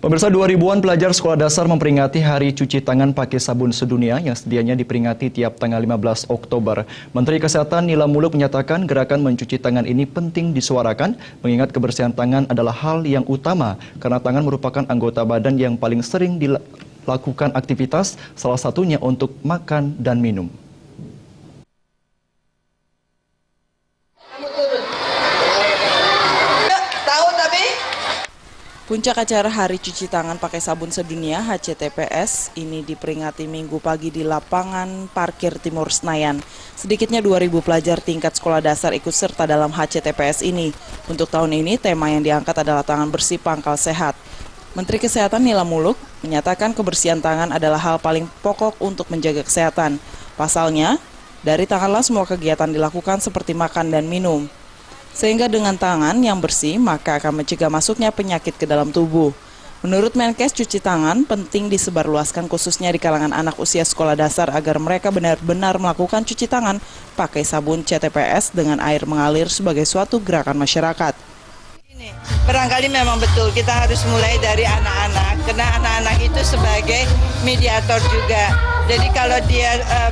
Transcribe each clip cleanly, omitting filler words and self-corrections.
Pemirsa, 2 ribuan pelajar sekolah dasar memperingati Hari Cuci Tangan Pakai Sabun Sedunia yang sedianya diperingati tiap tanggal 15 Oktober. Menteri Kesehatan Nila Muluk menyatakan gerakan mencuci tangan ini penting disuarakan, mengingat kebersihan tangan adalah hal yang utama karena tangan merupakan anggota badan yang paling sering dilakukan aktivitas, salah satunya untuk makan dan minum. Puncak acara Hari Cuci Tangan Pakai Sabun Sedunia (HCTPS) ini diperingati Minggu pagi di lapangan parkir Timur Senayan. Sedikitnya 2.000 pelajar tingkat sekolah dasar ikut serta dalam HCTPS ini. Untuk tahun ini, tema yang diangkat adalah tangan bersih pangkal sehat. Menteri Kesehatan Nila Muluk menyatakan kebersihan tangan adalah hal paling pokok untuk menjaga kesehatan. Pasalnya, dari tanganlah semua kegiatan dilakukan seperti makan dan minum. Sehingga dengan tangan yang bersih, maka akan mencegah masuknya penyakit ke dalam tubuh. Menurut Menkes, cuci tangan penting disebarluaskan khususnya di kalangan anak usia sekolah dasar agar mereka benar-benar melakukan cuci tangan pakai sabun CTPS dengan air mengalir sebagai suatu gerakan masyarakat. Barangkali memang betul kita harus mulai dari anak-anak, karena anak-anak itu sebagai mediator juga. Jadi kalau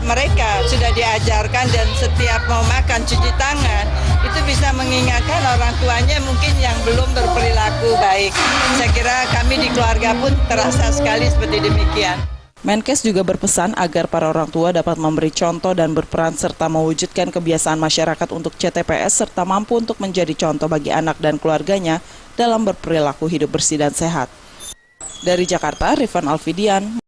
mereka sudah diajarkan dan setiap mau makan cuci tangan, itu bisa mengingatkan orang tuanya mungkin yang belum berperilaku baik. Saya kira kami di keluarga pun terasa sekali seperti demikian. Menkes juga berpesan agar para orang tua dapat memberi contoh dan berperan serta mewujudkan kebiasaan masyarakat untuk CTPS serta mampu untuk menjadi contoh bagi anak dan keluarganya dalam berperilaku hidup bersih dan sehat. Dari Jakarta, Rifan Alfidian.